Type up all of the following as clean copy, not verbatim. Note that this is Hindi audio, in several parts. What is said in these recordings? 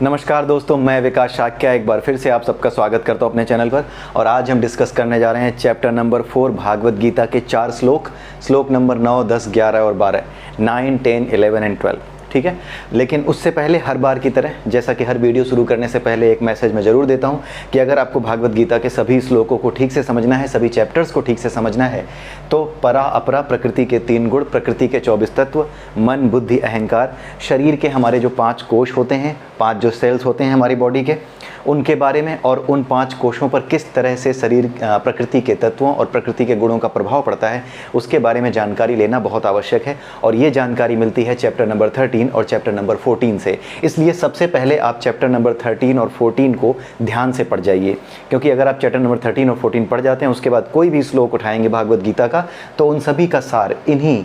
नमस्कार दोस्तों, मैं विकास शाक्या एक बार फिर से आप सबका स्वागत करता हूं अपने चैनल पर। और आज हम डिस्कस करने जा रहे हैं चैप्टर नंबर 4 भागवत गीता के 4 श्लोक नंबर 9, 10, 11 और 12, 9, 10, 11 एंड 12। ठीक है, लेकिन उससे पहले हर बार की तरह, जैसा कि हर वीडियो शुरू करने से पहले एक मैसेज मैं ज़रूर देता हूँ कि अगर आपको भागवत गीता के सभी श्लोकों को ठीक से समझना है, सभी चैप्टर्स को ठीक से समझना है, तो परा अपरा प्रकृति के 3 गुण, प्रकृति के 24 तत्व, मन बुद्धि अहंकार, शरीर के हमारे जो 5 कोश होते हैं, 5 जो सेल्स होते हैं हमारी बॉडी के, उनके बारे में और उन 5 कोशों पर किस तरह से शरीर प्रकृति के तत्वों और प्रकृति के गुणों का प्रभाव पड़ता है, उसके बारे में जानकारी लेना बहुत आवश्यक है। और ये जानकारी मिलती है चैप्टर नंबर 13 और चैप्टर नंबर 14 से। इसलिए सबसे पहले आप चैप्टर नंबर 13 और 14 को ध्यान से पढ़ जाइए, क्योंकि अगर आप चैप्टर नंबर 13 और 14 पढ़ जाते हैं, उसके बाद कोई भी श्लोक उठाएंगे भागवत गीता का, तो उन सभी का सार इन्हीं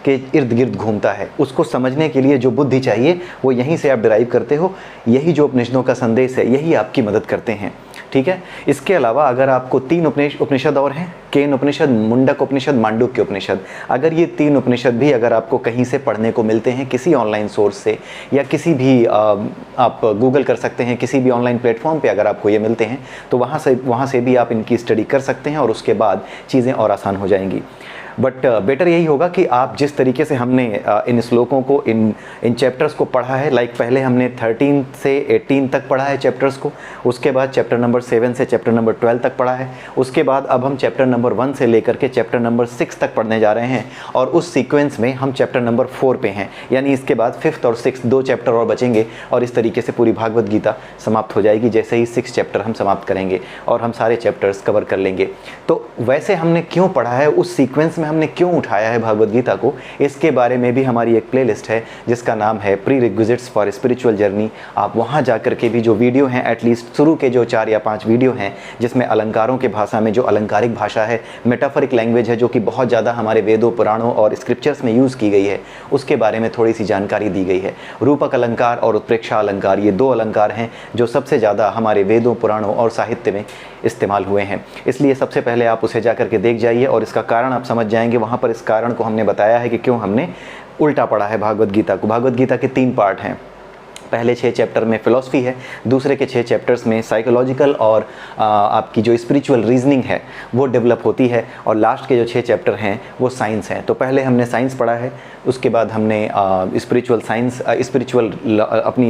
के इर्द गिर्द घूमता है। उसको समझने के लिए जो बुद्धि चाहिए वो यहीं से आप डिराइव करते हो। यही जो उपनिषदों का संदेश है, यही आपकी मदद करते हैं। ठीक है, इसके अलावा अगर आपको 3 उपनिषद और हैं, केन उपनिषद, मुंडक उपनिषद, मांडुक्य उपनिषद, अगर ये 3 उपनिषद भी अगर आपको कहीं से पढ़ने को मिलते हैं, किसी ऑनलाइन सोर्स से या किसी भी आप गूगल कर सकते हैं, किसी भी ऑनलाइन प्लेटफॉर्म पे अगर आपको ये मिलते हैं, तो वहाँ से भी आप इनकी स्टडी कर सकते हैं और उसके बाद चीज़ें और आसान हो जाएंगी। बट बेटर यही होगा कि आप जिस तरीके से हमने इन श्लोकों को, इन चैप्टर्स को पढ़ा है, लाइक पहले हमने 13 से 18 तक पढ़ा है चैप्टर्स को, उसके बाद चैप्टर नंबर 7 से चैप्टर नंबर 12 तक पढ़ा है, उसके बाद अब हम चैप्टर नंबर 1 से लेकर के चैप्टर नंबर 6 तक पढ़ने जा रहे हैं, और उस सीक्वेंस में हम चैप्टर नंबर 4 पे हैं। यानी इसके बाद 5th और 6th 2 चैप्टर और बचेंगे, और इस तरीके से पूरी भागवत गीता समाप्त हो जाएगी। जैसे ही 6 चैप्टर हम समाप्त करेंगे और हम सारे चैप्टर्स कवर कर लेंगे। तो वैसे हमने क्यों पढ़ा है, उस सीक्वेंस में हमने क्यों उठाया है भागवत गीता को, इसके बारे में भी हमारी एक प्लेलिस्ट है जिसका नाम है pre requisites for spiritual journey. आप वहां जाकर के भी जो वीडियो हैं, एटलीस्ट शुरू के जो 4 या 5 वीडियो हैं, जिसमें अलंकारों के भाषा में, जो अलंकारिक भाषा है, मेटाफरिक लैंग्वेज है, जो कि बहुत ज़्यादा हमारे वेदों, पुराणों और स्क्रिप्चर्स में यूज़ की गई है, उसके बारे में थोड़ी सी जानकारी दी गई है। रूपक अलंकार और उत्प्रेक्षा अलंकार, ये 2 अलंकार हैं जो सबसे ज़्यादा हमारे वेदों, पुराणों और साहित्य में इस्तेमाल हुए हैं। इसलिए सबसे पहले आप उसे जा करके देख जाइए और इसका कारण आप समझ जाएंगे। वहाँ पर इस कारण को हमने बताया है कि क्यों हमने उल्टा पढ़ा है भागवत गीता को। भागवत गीता के 3 पार्ट हैं। पहले 6 चैप्टर में फिलॉसफी है, दूसरे के 6 चैप्टर्स में साइकोलॉजिकल और आपकी जो स्पिरिचुअल रीजनिंग है वो डेवलप होती है, और लास्ट के जो 6 चैप्टर हैं वो साइंस हैं। तो पहले हमने साइंस पढ़ा है, उसके बाद हमने अपनी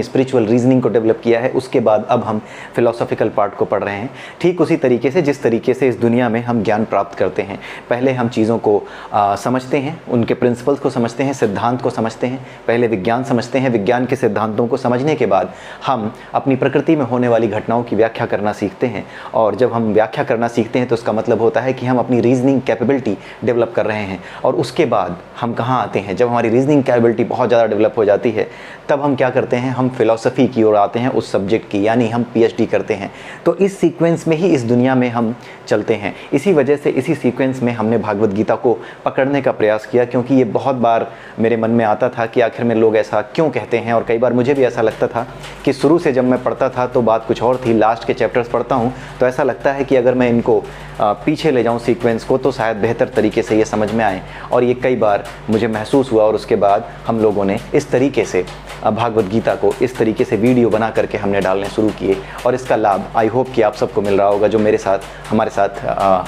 स्पिरिचुअल रीजनिंग को डेवलप किया है, उसके बाद अब हम फिलोसॉफिकल पार्ट को पढ़ रहे हैं। ठीक उसी तरीके से जिस तरीके से इस दुनिया में हम ज्ञान प्राप्त करते हैं, पहले हम चीज़ों को समझते हैं, उनके प्रिंसिपल्स को समझते हैं, सिद्धांत को समझते हैं, पहले विज्ञान समझते हैं, विज्ञान के सिद्धांतों को समझने के बाद हम अपनी प्रकृति में होने वाली घटनाओं की व्याख्या करना सीखते हैं। और जब हम व्याख्या करना सीखते हैं तो उसका मतलब होता है कि हम अपनी रीजनिंग कैपेबिलिटी डेवलप कर रहे हैं। और उसके बाद हम कहाँ आते हैं, जब हमारी रीजनिंग कैपेबिलिटी बहुत ज़्यादा डेवलप हो जाती है, तब हम क्या करते हैं, हम फिलॉसफी की ओर आते हैं, उस सब्जेक्ट की, यानी हम PhD करते हैं। तो इस सीक्वेंस में ही इस दुनिया में हम चलते हैं। इसी वजह से इसी सीक्वेंस में हमने भागवत गीता को पकड़ने का प्रयास किया, क्योंकि ये बहुत बार मेरे मन में आता था कि आखिर में लोग ऐसा क्यों कहते हैं। और कई बार मुझे भी ऐसा लगता था कि शुरू से जब मैं पढ़ता था तो बात कुछ और थी, लास्ट के चैप्टर्स पढ़ता हूँ तो ऐसा लगता है कि अगर मैं इनको पीछे ले जाऊँ सीक्वेंस को, तो शायद बेहतर तरीके से ये समझ में आए। और ये कई बार मुझे महसूस हुआ, और उसके बाद हम लोगों ने इस तरीके से भागवत गीता को इस तरीके से वीडियो बना करके हमने डालने शुरू किए। और इसका लाभ आई होप कि आप सबको मिल रहा होगा, जो हमारे साथ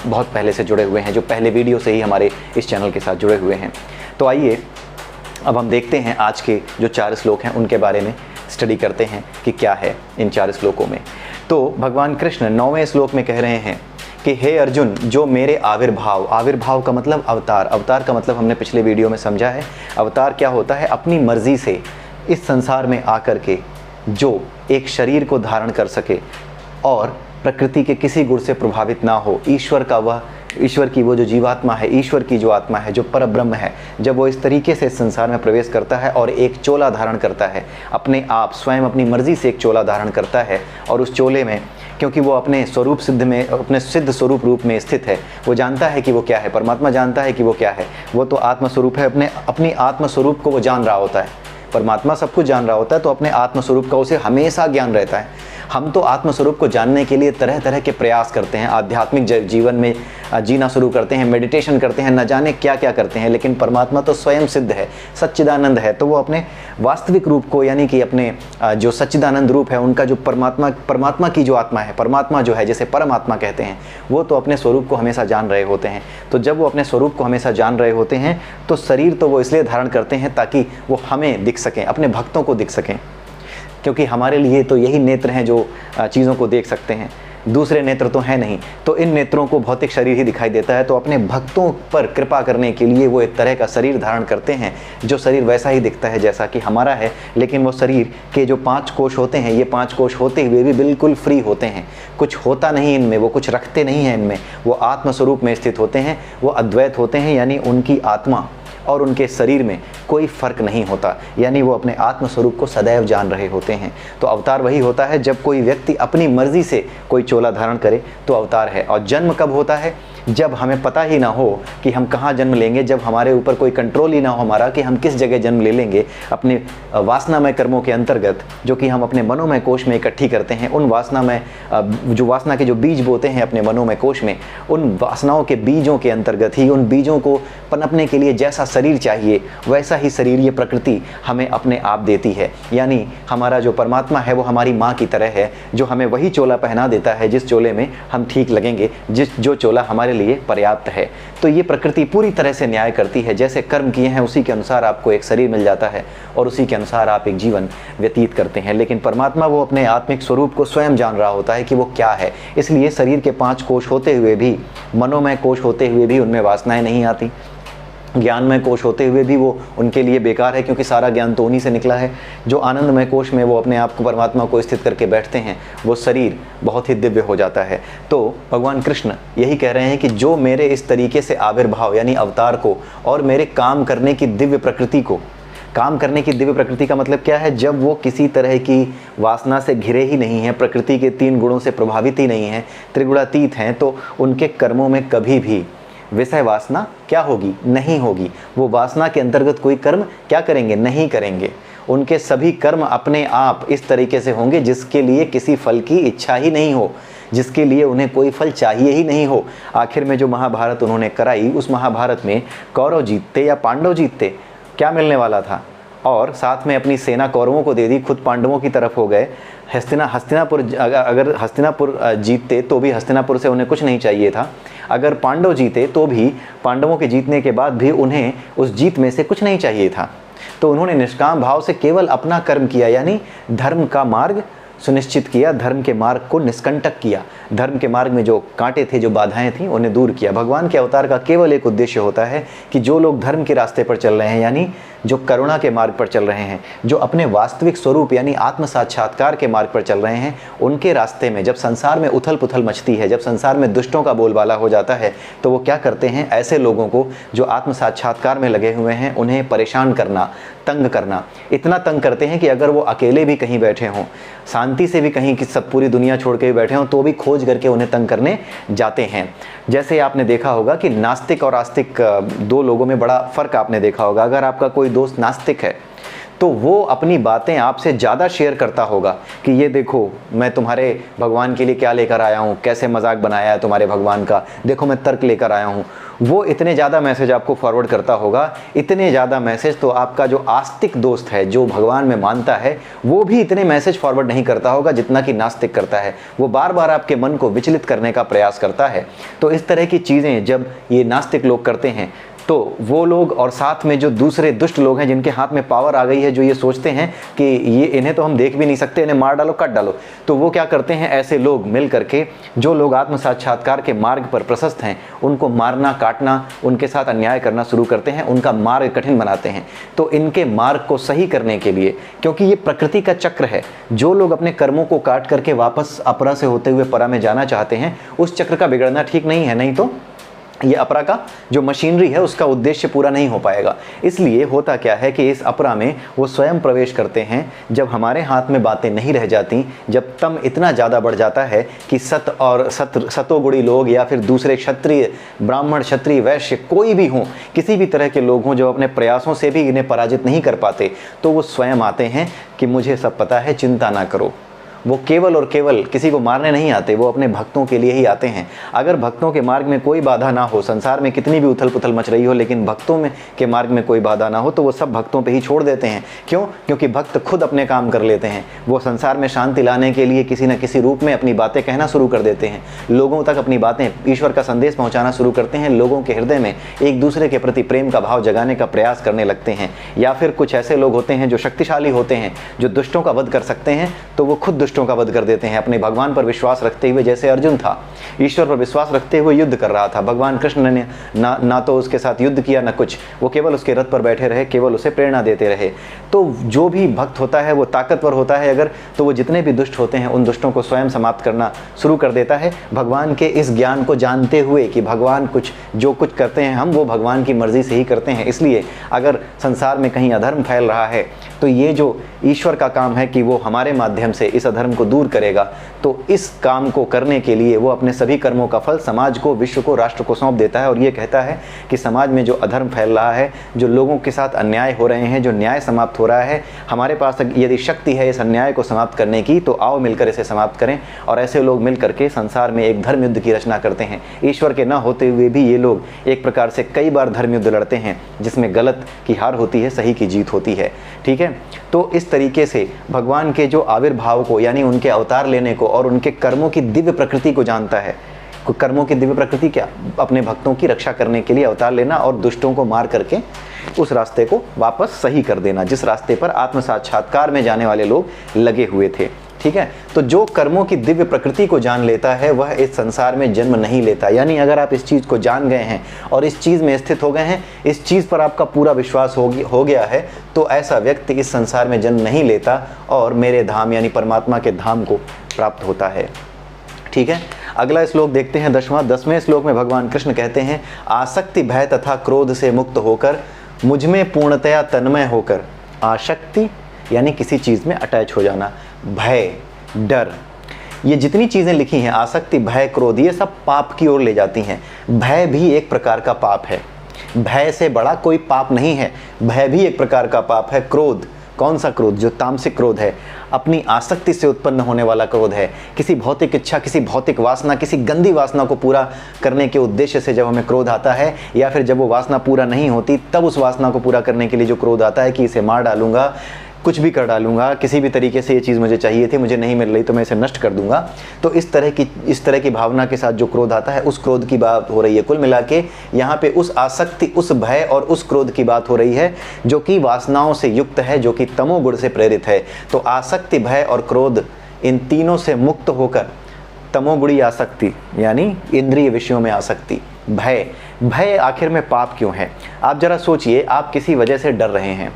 बहुत पहले से जुड़े हुए हैं, जो पहले वीडियो से ही हमारे इस चैनल के साथ जुड़े हुए हैं। तो आइए अब हम देखते हैं आज के जो 4 श्लोक हैं उनके बारे में स्टडी करते हैं कि क्या है इन 4 श्लोकों में। तो भगवान कृष्ण 9वें श्लोक में कह रहे हैं कि हे अर्जुन, जो मेरे आविर्भाव का मतलब अवतार का मतलब हमने पिछले वीडियो में समझा है। अवतार क्या होता है, अपनी मर्जी से इस संसार में आकर के जो एक शरीर को धारण कर सके और प्रकृति के किसी गुण से प्रभावित ना हो, ईश्वर की वो जो जीवात्मा है, ईश्वर की जो आत्मा है, जो परब्रह्म है, जब वो इस तरीके से इस संसार में प्रवेश करता है और एक चोला धारण करता है, अपने आप स्वयं अपनी मर्जी से एक चोला धारण करता है, और उस चोले में, क्योंकि वो अपने सिद्ध स्वरूप रूप में स्थित है, वो जानता है कि वो क्या है, परमात्मा जानता है कि वो क्या है, वो तो आत्मस्वरूप है, अपनी आत्मस्वरूप को वो जान रहा होता है। परमात्मा सब कुछ जान रहा होता है, तो अपने आत्मस्वरूप का उसे हमेशा ज्ञान रहता है। हम तो आत्मस्वरूप को जानने के लिए तरह तरह के प्रयास करते हैं, आध्यात्मिक जीवन में जीना शुरू करते हैं, मेडिटेशन करते हैं, न जाने क्या क्या करते हैं, लेकिन परमात्मा तो स्वयं सिद्ध है, सच्चिदानंद है। तो वो अपने वास्तविक रूप को, यानी कि अपने जो सच्चिदानंद रूप है, उनका जो परमात्मा की जो आत्मा है, परमात्मा जो है जिसे परमात्मा कहते हैं, वो तो अपने स्वरूप को हमेशा जान रहे होते हैं। तो जब वो अपने स्वरूप को हमेशा जान रहे होते हैं तो शरीर तो वो इसलिए धारण करते हैं ताकि वो हमें दिख सकें, अपने भक्तों को दिख सकें, क्योंकि हमारे लिए तो यही नेत्र हैं जो चीज़ों को देख सकते हैं, दूसरे नेत्र तो हैं नहीं। तो इन नेत्रों को भौतिक शरीर ही दिखाई देता है। तो अपने भक्तों पर कृपा करने के लिए वो एक तरह का शरीर धारण करते हैं, जो शरीर वैसा ही दिखता है जैसा कि हमारा है, लेकिन वो शरीर के जो 5 कोष होते हैं, ये 5 कोष होते हुए भी बिल्कुल फ्री होते हैं, कुछ होता नहीं इनमें, वो कुछ रखते नहीं हैं इनमें, वो आत्मस्वरूप में स्थित होते हैं, वो अद्वैत होते हैं, यानी उनकी आत्मा और उनके शरीर में कोई फर्क नहीं होता, यानी वो अपने आत्मस्वरूप को सदैव जान रहे होते हैं। तो अवतार वही होता है जब कोई व्यक्ति अपनी मर्जी से कोई चोला धारण करे तो अवतार है। और जन्म कब होता है? जब हमें पता ही ना हो कि हम कहाँ जन्म लेंगे, जब हमारे ऊपर कोई कंट्रोल ही ना हो हमारा कि हम किस जगह जन्म ले लेंगे। अपने वासनामय कर्मों के अंतर्गत जो कि हम अपने मनोमय कोश में इकट्ठी करते हैं, उन वासना के जो बीज बोते हैं अपने मनोमय कोश में, उन वासनाओं के बीजों के अंतर्गत ही, उन बीजों को पनपने के लिए जैसा शरीर चाहिए वैसा ही शरीर ये प्रकृति हमें अपने आप देती है। यानी हमारा जो परमात्मा है वो हमारी माँ की तरह है, जो हमें वही चोला पहना देता है जिस चोले में हम ठीक लगेंगे, जो चोला हमारे लिए पर्याप्त है। तो ये प्रकृति पूरी तरह से न्याय करती है, जैसे कर्म किए हैं उसी के अनुसार आपको एक शरीर मिल जाता है और उसी के अनुसार आप एक जीवन व्यतीत करते हैं। लेकिन परमात्मा वो अपने आत्मिक स्वरूप को स्वयं जान रहा होता है कि वो क्या है, इसलिए शरीर के 5 कोष होते हुए भी, मनोमय कोष होते हुए भी उनमें वासनाएं नहीं आती, ज्ञानमय कोश होते हुए भी वो उनके लिए बेकार है, क्योंकि सारा ज्ञान तो उन्हीं से निकला है। जो आनंदमय कोश में वो अपने आप को, परमात्मा को स्थित करके बैठते हैं, वो शरीर बहुत ही दिव्य हो जाता है। तो भगवान कृष्ण यही कह रहे हैं कि जो मेरे इस तरीके से आविर्भाव यानी अवतार को और मेरे काम करने की दिव्य प्रकृति को, काम करने की दिव्य प्रकृति का मतलब क्या है? जब वो किसी तरह की वासना से घिरे ही नहीं हैं, प्रकृति के 3 गुणों से प्रभावित ही नहीं हैं, त्रिगुणातीत हैं, तो उनके कर्मों में कभी भी विषय वासना क्या होगी? नहीं होगी। वो वासना के अंतर्गत कोई कर्म क्या करेंगे? नहीं करेंगे। उनके सभी कर्म अपने आप इस तरीके से होंगे जिसके लिए किसी फल की इच्छा ही नहीं हो, जिसके लिए उन्हें कोई फल चाहिए ही नहीं हो। आखिर में जो महाभारत उन्होंने कराई, उस महाभारत में कौरव जीतते या पांडव जीतते, क्या मिलने वाला था? और साथ में अपनी सेना कौरवों को दे दी, खुद पांडवों की तरफ हो गए। हस्तिनापुर, अगर हस्तिनापुर जीतते तो भी हस्तिनापुर से उन्हें कुछ नहीं चाहिए था। अगर पांडव जीते तो भी पांडवों के जीतने के बाद भी उन्हें उस जीत में से कुछ नहीं चाहिए था। तो उन्होंने निष्काम भाव से केवल अपना कर्म किया, यानी धर्म का मार्ग सुनिश्चित किया, धर्म के मार्ग को निष्कंटक किया, धर्म के मार्ग में जो कांटे थे, जो बाधाएं थीं, उन्हें दूर किया। भगवान के अवतार का केवल एक उद्देश्य होता है कि जो लोग धर्म के रास्ते पर चल रहे हैं, यानी जो करुणा के मार्ग पर चल रहे हैं, जो अपने वास्तविक स्वरूप यानी आत्म साक्षात्कार के मार्ग पर चल रहे हैं, उनके रास्ते में जब संसार में उथल पुथल मचती है, जब संसार में दुष्टों का बोलबाला हो जाता है, तो वो क्या करते हैं? ऐसे लोगों को जो आत्म साक्षात्कार में लगे हुए हैं, उन्हें परेशान करना, तंग करना, इतना तंग करते हैं कि अगर वो अकेले भी कहीं बैठे हों, शांति से भी कहीं की सब पूरी दुनिया छोड़ के भी बैठे हों, तो भी खोज करके उन्हें तंग करने जाते हैं। जैसे आपने देखा होगा कि नास्तिक और आस्तिक 2 लोगों में बड़ा फ़र्क आपने देखा होगा। अगर आपका कोई दोस्त नास्तिक है तो वो अपनी बातें आपसे ज़्यादा शेयर करता होगा कि ये देखो मैं तुम्हारे भगवान के लिए क्या लेकर आया हूँ, कैसे मजाक बनाया है तुम्हारे भगवान का, देखो मैं तर्क लेकर आया हूँ। वो इतने ज़्यादा मैसेज आपको फॉरवर्ड करता होगा, इतने ज़्यादा मैसेज तो आपका जो आस्तिक दोस्त है, जो भगवान में मानता है, वो भी इतने मैसेज फॉरवर्ड नहीं करता होगा जितना कि नास्तिक करता है। वो बार बार आपके मन को विचलित करने का प्रयास करता है। तो इस तरह की चीज़ें जब ये नास्तिक लोग करते हैं, तो वो लोग और साथ में जो दूसरे दुष्ट लोग हैं जिनके हाथ में पावर आ गई है, जो ये सोचते हैं कि ये इन्हें तो हम देख भी नहीं सकते, इन्हें मार डालो, काट डालो, तो वो क्या करते हैं? ऐसे लोग मिल करके, जो लोग आत्म साक्षात्कार के मार्ग पर प्रशस्त हैं, उनको मारना, काटना, उनके साथ अन्याय करना शुरू करते हैं, उनका मार्ग कठिन बनाते हैं। तो इनके मार्ग को सही करने के लिए, क्योंकि ये प्रकृति का चक्र है, जो लोग अपने कर्मों को काट करके वापस अपरा से होते हुए परा में जाना चाहते हैं, उस चक्र का बिगड़ना ठीक नहीं है, नहीं तो ये अपरा का जो मशीनरी है उसका उद्देश्य पूरा नहीं हो पाएगा। इसलिए होता क्या है कि इस अपरा में वो स्वयं प्रवेश करते हैं जब हमारे हाथ में बातें नहीं रह जाती, जब तम इतना ज़्यादा बढ़ जाता है कि सतोगुणी लोग या फिर दूसरे क्षत्रिय, ब्राह्मण, क्षत्रिय, वैश्य, कोई भी हों, किसी भी तरह के लोग हों जो अपने प्रयासों से भी इन्हें पराजित नहीं कर पाते, तो वो स्वयं आते हैं कि मुझे सब पता है, चिंता ना करो। वो केवल और केवल किसी को मारने नहीं आते, वो अपने भक्तों के लिए ही आते हैं। अगर भक्तों के मार्ग में कोई बाधा ना हो, संसार में कितनी भी उथल पुथल मच रही हो, लेकिन भक्तों में के मार्ग में कोई बाधा ना हो, तो वो सब भक्तों पे ही छोड़ देते हैं। क्यों? क्योंकि भक्त खुद अपने काम कर लेते हैं। वो संसार में शांति लाने के लिए किसी न किसी रूप में अपनी बातें कहना शुरू कर देते हैं, लोगों तक अपनी बातें, ईश्वर का संदेश पहुंचाना शुरू करते हैं, लोगों के हृदय में एक दूसरे के प्रति प्रेम का भाव जगाने का प्रयास करने लगते हैं। या फिर कुछ ऐसे लोग होते हैं जो शक्तिशाली होते हैं, जो दुष्टों का वध कर सकते हैं, तो वो खुद दुष्टों का वध कर देते हैं। अपने भगवान पर विश्वास रखते हुए, जैसे अर्जुन था, ईश्वर पर विश्वास रखते हुए युद्ध कर रहा था, भगवान कृष्ण ने ना तो उसके साथ युद्ध किया ना कुछ, वो केवल उसके रथ पर बैठे रहे, केवल उसे प्रेरणा देते रहे। तो जो भी भक्त होता है वो ताकतवर होता है अगर, तो वो जितने भी दुष्ट होते हैं उन दुष्टों को स्वयं समाप्त करना शुरू कर देता है, भगवान के इस ज्ञान को जानते हुए कि भगवान जो कुछ करते हैं हम वो भगवान की मर्जी से ही करते हैं। इसलिए अगर संसार में कहीं अधर्म फैल रहा है तो ये जो ईश्वर का काम है कि वो हमारे माध्यम से इस अधर्म को दूर करेगा, तो इस काम को करने के लिए वो अपने सभी कर्मों का फल समाज को, विश्व को, राष्ट्र को सौंप देता है। और ये कहता है कि समाज में जो अधर्म फैल रहा है, जो लोगों के साथ अन्याय हो रहे हैं, जो न्याय समाप्त हो रहा है, हमारे पास यदि शक्ति है इस अन्याय को समाप्त करने की, तो आओ मिलकर इसे समाप्त करें। और ऐसे लोग मिल करके संसार में एक धर्म युद्ध की रचना करते हैं। ईश्वर के न होते हुए भी ये लोग एक प्रकार से कई बार धर्म युद्ध लड़ते हैं, जिसमें गलत की हार होती है, सही की जीत होती है। ठीक है, तो इस तरीके से भगवान के जो आविर्भाव को, यानी उनके अवतार लेने को और उनके कर्मों की दिव्य प्रकृति को जानता है। कर्मों की दिव्य प्रकृति क्या? अपने भक्तों की रक्षा करने के लिए अवतार लेना और दुष्टों को मार करके उस रास्ते को वापस सही कर देना, जिस रास्ते पर आत्म साक्षात्कार में जाने वाले लोग लगे हुए थे। ठीक है, तो जो कर्मों की दिव्य प्रकृति को जान लेता है वह इस संसार में जन्म नहीं लेता। यानी अगर आप इस चीज़ को जान गए हैं और इस चीज़ में स्थित हो गए हैं, इस चीज़ पर आपका पूरा विश्वास हो गया है, तो ऐसा व्यक्ति इस संसार में जन्म नहीं लेता और मेरे धाम यानी परमात्मा के धाम को प्राप्त होता है। ठीक है, अगला श्लोक देखते हैं, 10वें श्लोक में भगवान कृष्ण कहते हैं, आसक्ति भय तथा क्रोध से मुक्त होकर मुझ में पूर्णतया तन्मय होकर। आसक्ति यानी किसी चीज़ में अटैच हो जाना, भय, डर, ये जितनी चीज़ें लिखी हैं, आसक्ति, भय, क्रोध, ये सब पाप की ओर ले जाती हैं। भय भी एक प्रकार का पाप है, भय से बड़ा कोई पाप नहीं है। भय भी एक प्रकार का पाप है। क्रोध, कौन सा क्रोध? जो तामसिक क्रोध है, अपनी आसक्ति से उत्पन्न होने वाला क्रोध है। किसी भौतिक इच्छा, किसी भौतिक वासना, किसी गंदी वासना को पूरा करने के उद्देश्य से जब हमें क्रोध आता है, या फिर जब वो वासना पूरा नहीं होती तब उस वासना को पूरा करने के लिए जो क्रोध आता है कि इसे मार डालूंगा, कुछ भी कर डालूंगा, किसी भी तरीके से ये चीज़ मुझे चाहिए थी, मुझे नहीं मिल रही तो मैं इसे नष्ट कर दूंगा। तो इस तरह की भावना के साथ जो क्रोध आता है, उस क्रोध की बात हो रही है। कुल मिला के यहाँ पे उस आसक्ति, उस भय और उस क्रोध की बात हो रही है जो कि वासनाओं से युक्त है, जो कि तमोगुण से प्रेरित है। तो आसक्ति, भय और क्रोध, इन तीनों से मुक्त होकर तमोगुणी आसक्ति यानी इंद्रिय विषयों में आसक्ति, भय आखिर में पाप क्यों है? आप जरा सोचिए, आप किसी वजह से डर रहे हैं,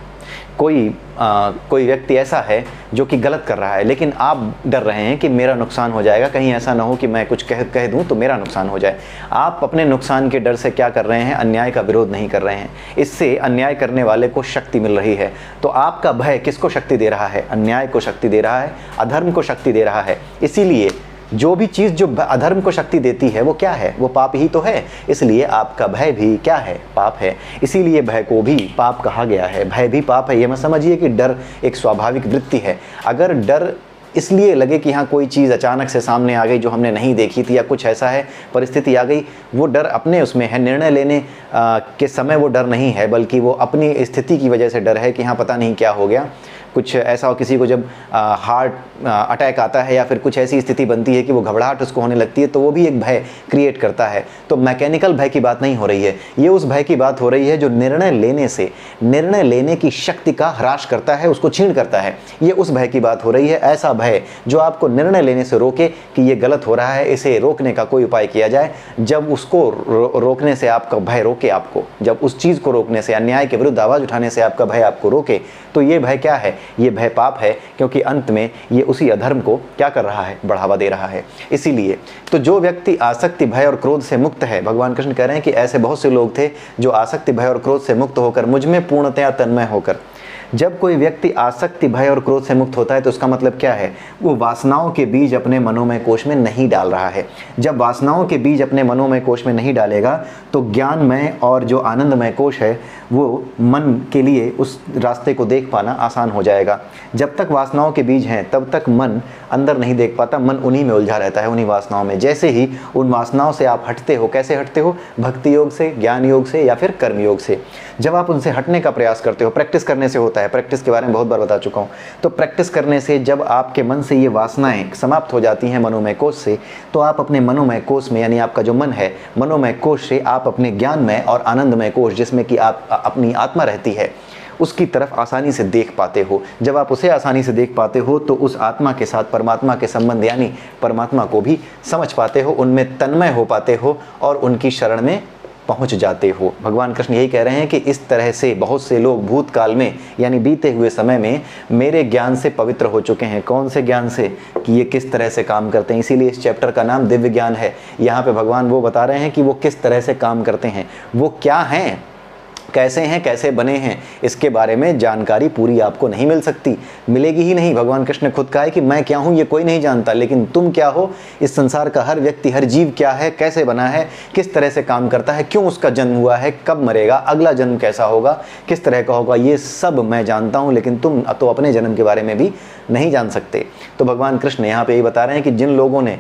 कोई व्यक्ति ऐसा है जो कि गलत कर रहा है, लेकिन आप डर रहे हैं कि मेरा नुकसान हो जाएगा, कहीं ऐसा ना हो कि मैं कुछ कह दूं तो मेरा नुकसान हो जाए। आप अपने नुकसान के डर से क्या कर रहे हैं? अन्याय का विरोध नहीं कर रहे हैं। इससे अन्याय करने वाले को शक्ति मिल रही है। तो आपका भय किसको शक्ति दे रहा है? अन्याय को शक्ति दे रहा है, अधर्म को शक्ति दे रहा है। इसीलिए जो भी चीज़ जो अधर्म को शक्ति देती है वो क्या है? वो पाप ही तो है। इसलिए आपका भय भी क्या है? पाप है। इसीलिए भय को भी पाप कहा गया है। भय भी पाप है। ये मत समझिए कि डर एक स्वाभाविक वृत्ति है। अगर डर इसलिए लगे कि हाँ कोई चीज़ अचानक से सामने आ गई जो हमने नहीं देखी थी, या कुछ ऐसा है, परिस्थिति आ गई, वो डर अपने उसमें है, निर्णय लेने के समय वो डर नहीं है, बल्कि वो अपनी स्थिति की वजह से डर है कि हाँ पता नहीं क्या हो गया। कुछ ऐसा हो, किसी को जब हार्ट अटैक आता है या फिर कुछ ऐसी स्थिति बनती है कि वो घबराहट उसको होने लगती है, तो वो भी एक भय क्रिएट करता है। तो मैकेनिकल भय की बात नहीं हो रही है, ये उस भय की बात हो रही है जो निर्णय लेने की शक्ति का ह्रास करता है, उसको छीन करता है। ये उस भय की बात हो रही है। ऐसा भय जो आपको निर्णय लेने से रोके कि ये गलत हो रहा है, इसे रोकने का कोई उपाय किया जाए। जब उसको रोकने से आपका भय रोके आपको, जब उस चीज़ को रोकने से, अन्याय के विरुद्ध आवाज़ उठाने से आपका भय आपको रोके, तो ये भय क्या है? ये भय पाप है, क्योंकि अंत में ये उसी अधर्म को क्या कर रहा है? बढ़ावा दे रहा है। इसीलिए तो जो व्यक्ति आसक्ति, भय और क्रोध से मुक्त है, भगवान कृष्ण कह रहे हैं कि ऐसे बहुत से लोग थे जो आसक्ति, भय और क्रोध से मुक्त होकर मुझ में पूर्णतया तन्मय होकर, जब कोई व्यक्ति आसक्ति, भय और क्रोध से मुक्त होता है तो उसका मतलब क्या है? वो वासनाओं के बीज अपने मनोमय कोश में नहीं डाल रहा है। जब वासनाओं के बीज अपने मनोमय कोश में नहीं डालेगा तो ज्ञानमय और जो आनंदमय कोश है वो मन के लिए उस रास्ते को देख पाना आसान हो जाएगा। जब तक वासनाओं के बीज हैं तब तक मन अंदर नहीं देख पाता, मन उन्हीं में उलझा रहता है, उन्हीं वासनाओं में। जैसे ही उन वासनाओं से आप हटते हो, कैसे हटते हो? भक्ति योग से, ज्ञान योग से या फिर कर्म योग से। जब आप उनसे हटने का प्रयास करते हो, प्रैक्टिस करने से होता है, प्रैक्टिस के बारे में बहुत बार बता चुका हूँ। तो प्रैक्टिस करने से जब आपके मन से ये वासनाएं समाप्त हो जाती हैं मनोमय कोश से, तो आप अपने मनोमय कोश में, यानी आपका जो मन है मनोमय कोश से, आप अपने ज्ञानमय और आनंदमय कोश जिसमें कि आप अपनी आत्मा रहती है उसकी तरफ आसानी से देख पाते हो। जब आप उसे आसानी से देख पाते हो तो उस आत्मा के साथ परमात्मा के संबंध यानी परमात्मा को भी समझ पाते हो, उनमें तन्मय हो पाते हो और उनकी शरण में पहुंच जाते हो। भगवान कृष्ण यही कह रहे हैं कि इस तरह से बहुत से लोग भूतकाल में यानी बीते हुए समय में मेरे ज्ञान से पवित्र हो चुके हैं। कौन से ज्ञान से? कि ये किस तरह से काम करते हैं। इसीलिए इस चैप्टर का नाम दिव्य ज्ञान है। यहाँ पे भगवान वो बता रहे हैं कि वो किस तरह से काम करते हैं, वो क्या हैं, कैसे हैं, कैसे बने हैं, इसके बारे में जानकारी पूरी आपको नहीं मिल सकती, मिलेगी ही नहीं। भगवान कृष्ण ने खुद कहा है कि मैं क्या हूँ ये कोई नहीं जानता, लेकिन तुम क्या हो, इस संसार का हर व्यक्ति, हर जीव क्या है, कैसे बना है, किस तरह से काम करता है, क्यों उसका जन्म हुआ है, कब मरेगा, अगला जन्म कैसा होगा, किस तरह का होगा, ये सब मैं जानता हूँ, लेकिन तुम तो अपने जन्म के बारे में भी नहीं जान सकते। तो भगवान कृष्ण यहाँ पे यही बता रहे हैं कि जिन लोगों ने